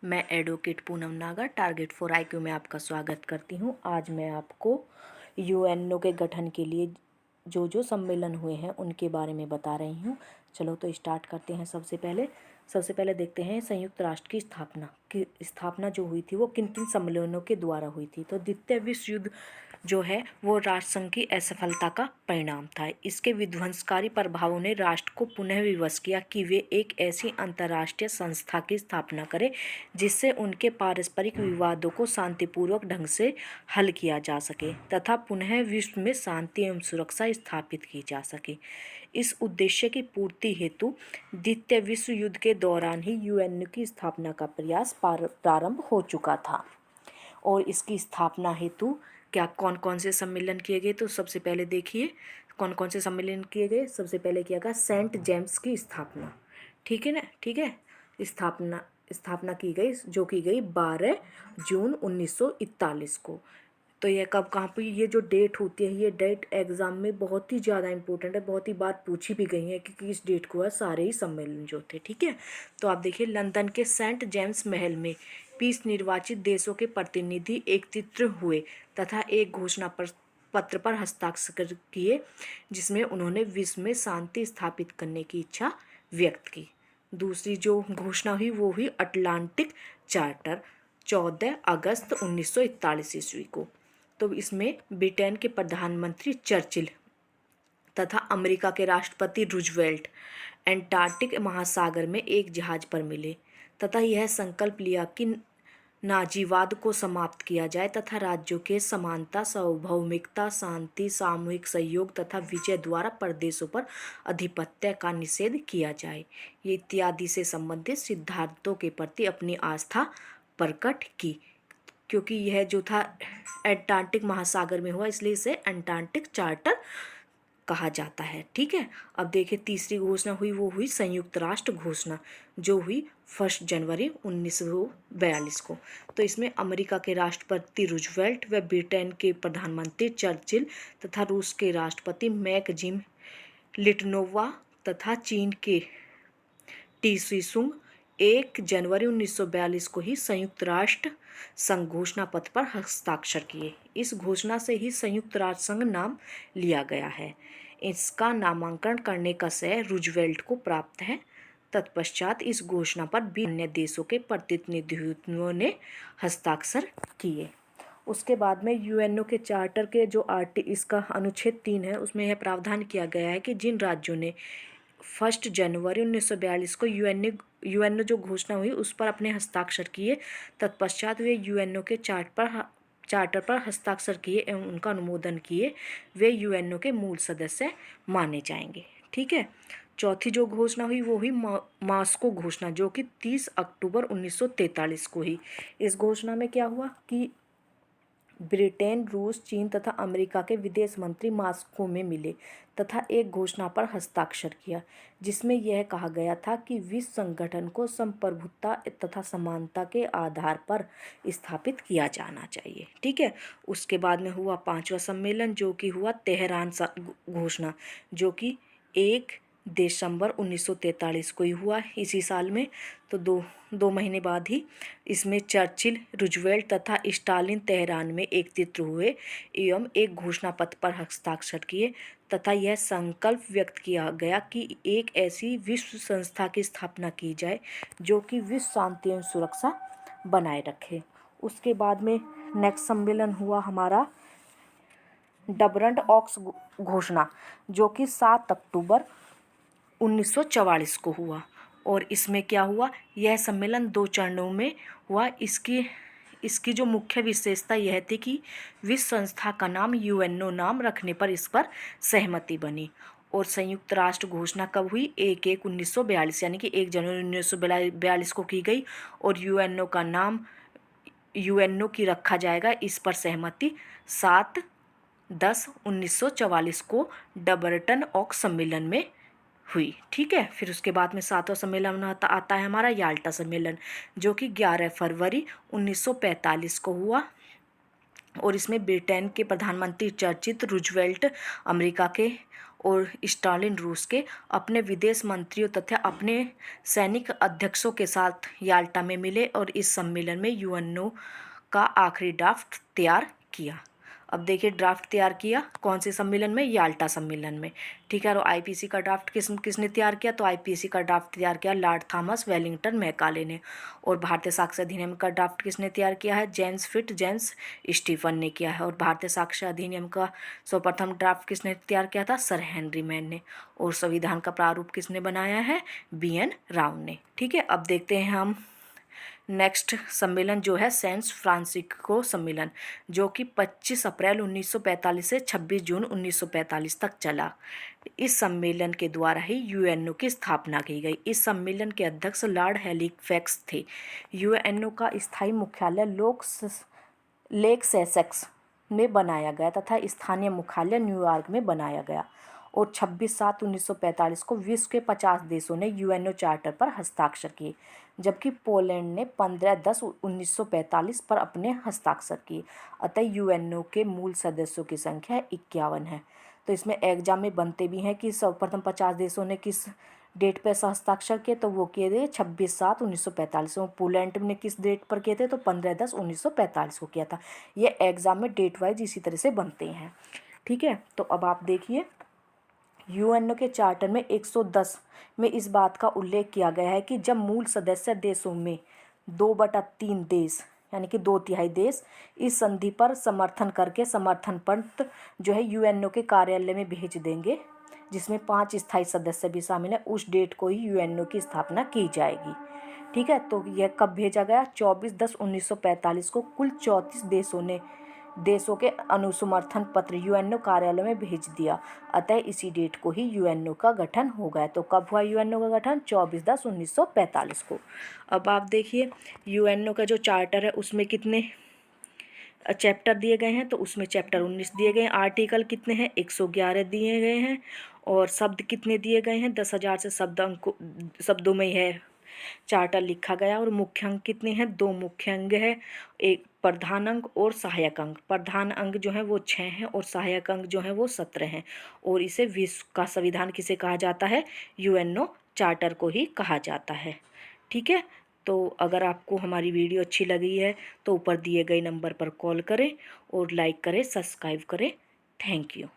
मैं एडवोकेट पूनम नागर target for IQ में आपका स्वागत करती हूँ। आज मैं आपको यूएनओ के गठन के लिए जो सम्मेलन हुए हैं उनके बारे में बता रही हूँ। चलो तो स्टार्ट करते हैं। सबसे पहले देखते हैं संयुक्त राष्ट्र की स्थापना जो हुई थी वो किन किन सम्मेलनों के द्वारा हुई थी। तो द्वितीय विश्व युद्ध जो है वो राष्ट्रसंघ की असफलता का परिणाम था। इसके विध्वंसकारी प्रभावों ने राष्ट्र को पुनः विवश किया कि वे एक ऐसी अंतर्राष्ट्रीय संस्था की स्थापना करें जिससे उनके पारस्परिक विवादों को शांतिपूर्वक ढंग से हल किया जा सके तथा पुनः विश्व में शांति एवं सुरक्षा स्थापित की जा सके। इस उद्देश्य की पूर्ति हेतु द्वितीय विश्व युद्ध के दौरान ही यूएनओ की स्थापना का प्रयास प्रारंभ हो चुका था। और इसकी स्थापना हेतु क्या कौन कौन से सम्मेलन किए गए, तो सबसे पहले देखिए कौन कौन से सम्मेलन किए गए। सबसे पहले किया गया सेंट जेम्स की स्थापना, ठीक है ना, ठीक है। स्थापना की गई जो की गई 12 जून 1941 को। तो यह कब कहाँ पर, ये जो डेट होती है ये डेट एग्ज़ाम में बहुत ही ज़्यादा इंपॉर्टेंट है, बहुत ही बार पूछी भी गई है कि किस डेट को है सारे ही सम्मेलन जो थे, ठीक है। तो आप देखिए लंदन के सेंट जेम्स महल में 20 निर्वाचित देशों के प्रतिनिधि एकत्रित हुए तथा एक घोषणा पत्र पर हस्ताक्षर किए जिसमें उन्होंने विश्व में शांति स्थापित करने की इच्छा व्यक्त की। दूसरी जो घोषणा हुई वो हुई अटलांटिक चार्टर 14 अगस्त 1941 ईस्वी को। तो इसमें ब्रिटेन के प्रधानमंत्री चर्चिल तथा अमेरिका के राष्ट्रपति रूजवेल्ट एंटार्कटिक महासागर में एक जहाज पर मिले तथा यह संकल्प लिया कि नाजीवाद को समाप्त किया जाए तथा राज्यों के समानता, सार्वभौमिकता, शांति, सामूहिक सहयोग तथा विजय द्वारा प्रदेशों पर अधिपत्य का निषेध किया जाए। ये इत्यादि से संबंधित सिद्धांतों के प्रति अपनी आस्था प्रकट की। क्योंकि यह जो था एंटार्कटिक महासागर में हुआ इसलिए इसे एंटार्कटिक चार्टर कहा जाता है, ठीक है। अब देखिए तीसरी घोषणा हुई वो हुई संयुक्त राष्ट्र घोषणा जो हुई 1 जनवरी 1942 को। तो इसमें अमेरिका के राष्ट्रपति रूजवेल्ट व ब्रिटेन के प्रधानमंत्री चर्चिल तथा रूस के राष्ट्रपति मैकजिम लिटनोवा तथा चीन के टीसीसुंग 1 जनवरी 1942 को ही संयुक्त राष्ट्र संघ घोषणा पत्र पर हस्ताक्षर किए। इस घोषणा से ही संयुक्त राष्ट्र संघ नाम लिया गया है। इसका नामांकन करने का श्रेय रूजवेल्ट को प्राप्त है। तत्पश्चात इस घोषणा पर भी अन्य देशों के प्रतिनिधियों ने हस्ताक्षर किए। उसके बाद में यूएनओ के चार्टर के जो इसका अनुच्छेद 3 है उसमें यह प्रावधान किया गया है कि जिन राज्यों ने 1 जनवरी 1942 को यूएनओ जो घोषणा हुई उस पर अपने हस्ताक्षर किए, तत्पश्चात वे यूएनओ के चार्टर पर हस्ताक्षर किए एवं उनका अनुमोदन किए, वे यूएनओ के मूल सदस्य माने जाएंगे, ठीक है। चौथी जो घोषणा हुई वो हुई मॉस्को घोषणा जो कि 30 अक्टूबर 1943 को ही। इस घोषणा में क्या हुआ कि ब्रिटेन, रूस, चीन तथा अमेरिका के विदेश मंत्री मॉस्को में मिले तथा एक घोषणा पर हस्ताक्षर किया जिसमें यह कहा गया था कि विश्व संगठन को संप्रभुता तथा समानता के आधार पर स्थापित किया जाना चाहिए, ठीक है। उसके बाद में हुआ 5वां सम्मेलन जो कि हुआ तेहरान घोषणा जो कि 1 दिसंबर 1943 को ही हुआ इसी साल में। तो दो महीने बाद ही इसमें चर्चिल, रूजवेल्ट तथा स्टालिन तेहरान में एकत्रित हुए एवं एक घोषणा पत्र पर हस्ताक्षर किए तथा यह संकल्प व्यक्त किया गया कि एक ऐसी विश्व संस्था की स्थापना की जाए जो कि विश्व शांति एवं सुरक्षा बनाए रखे। उसके बाद में नेक्स्ट सम्मेलन हुआ हमारा डबरंड ऑक्स घोषणा जो कि 7 अक्टूबर 1944 को हुआ। और इसमें क्या हुआ, यह सम्मेलन 2 चरणों में हुआ। इसकी जो मुख्य विशेषता यह थी कि विश्व संस्था का नाम यूएनओ नाम रखने पर इस पर सहमति बनी। और संयुक्त राष्ट्र घोषणा कब हुई, 1/1/1942 यानी कि 1 जनवरी 1942 को की गई। और यूएनओ का नाम यूएनओ की रखा जाएगा, इस पर सहमति 7/10/1944 को डबरटन ऑक्स सम्मेलन में हुई, ठीक है। फिर उसके बाद में 7वां सम्मेलन आता है हमारा याल्टा सम्मेलन जो कि 11 फरवरी 1945 को हुआ। और इसमें ब्रिटेन के प्रधानमंत्री चर्चिल, रूजवेल्ट अमेरिका के और स्टालिन रूस के अपने विदेश मंत्रियों तथा अपने सैनिक अध्यक्षों के साथ याल्टा में मिले और इस सम्मेलन में यूएनओ का आखिरी ड्राफ्ट तैयार किया। अब देखिए ड्राफ्ट तैयार किया कौन से सम्मेलन में, याल्टा सम्मेलन में। ठीक है, और आईपीसी का ड्राफ्ट किसने तैयार किया, तो आईपीसी का ड्राफ्ट तैयार किया लॉर्ड थॉमस वेलिंगटन मैकाले ने। और भारतीय साक्ष्य अधिनियम का ड्राफ्ट किसने तैयार किया है, जेम्स स्टीफन ने किया है। और भारतीय साक्ष्य अधिनियम का सर्वप्रथम ड्राफ्ट किसने तैयार किया था, सर हेनरी मैन ने। और संविधान का प्रारूप किसने बनाया है, बीएन राव ने। ठीक है, अब देखते हैं हम नेक्स्ट सम्मेलन जो है सैन फ्रांसिस्को सम्मेलन, जो कि 25 अप्रैल 1945 से 26 जून 1945 तक चला। इस सम्मेलन के द्वारा ही यूएनओ की स्थापना की गई। इस सम्मेलन के अध्यक्ष लॉर्ड हैलिफैक्स थे। यूएनओ का स्थायी मुख्यालय लेक सेसेक्स में बनाया गया तथा स्थानीय मुख्यालय न्यूयॉर्क में बनाया गया। और 26/7/1945 को विश्व के 50 देशों ने यूएनओ चार्टर पर हस्ताक्षर किए, जबकि पोलैंड ने 15/10/1945 पर अपने हस्ताक्षर किए। अतः यूएनओ के मूल सदस्यों की संख्या 51 है। तो इसमें एग्जाम में बनते भी हैं कि सर्वप्रथम 50 देशों ने किस डेट पर हस्ताक्षर किए, तो वो किए थे 26/7/1945। और पोलैंड ने किस डेट पर किए थे, तो 15/10/1945 को किया था। ये एग्जाम में डेट वाइज इसी तरह से बनते हैं। ठीक है, तो अब आप देखिए यूएनओ के चार्टर में 110 में इस बात का उल्लेख किया गया है कि जब मूल सदस्य देशों में 2/3 देश यानी कि 2/3 देश इस संधि पर समर्थन करके समर्थन पत्र जो है यूएनओ के कार्यालय में भेज देंगे, जिसमें 5 स्थायी सदस्य भी शामिल हैं, उस डेट को ही यूएनओ की स्थापना की जाएगी। ठीक है, तो यह कब भेजा गया, 24/10/1945 को कुल 34 देशों के अनुसमर्थन पत्र यूएनओ कार्यालय में भेज दिया। अतः इसी डेट को ही यूएनओ का गठन हो गया। तो कब हुआ यूएनओ का गठन, 24/10/1945 को। अब आप देखिए यूएनओ का जो चार्टर है उसमें कितने चैप्टर दिए गए हैं, तो उसमें चैप्टर 19 दिए गए हैं। आर्टिकल कितने हैं, 111 दिए गए हैं। और शब्द कितने दिए गए हैं, 10,000 से शब्दों में है चार्टर लिखा गया। और मुख्य अंग कितने हैं, 2 मुख्य अंग है, एक प्रधान अंग और सहायक अंग। प्रधान अंग जो है वो 6 हैं और सहायक अंग जो है वो 17 हैं। और इसे विश्व का संविधान किसे कहा जाता है, यूएनओ चार्टर को ही कहा जाता है। ठीक है, तो अगर आपको हमारी वीडियो अच्छी लगी है तो ऊपर दिए गए नंबर पर कॉल करें और लाइक करें, सब्सक्राइब करें। Thank you.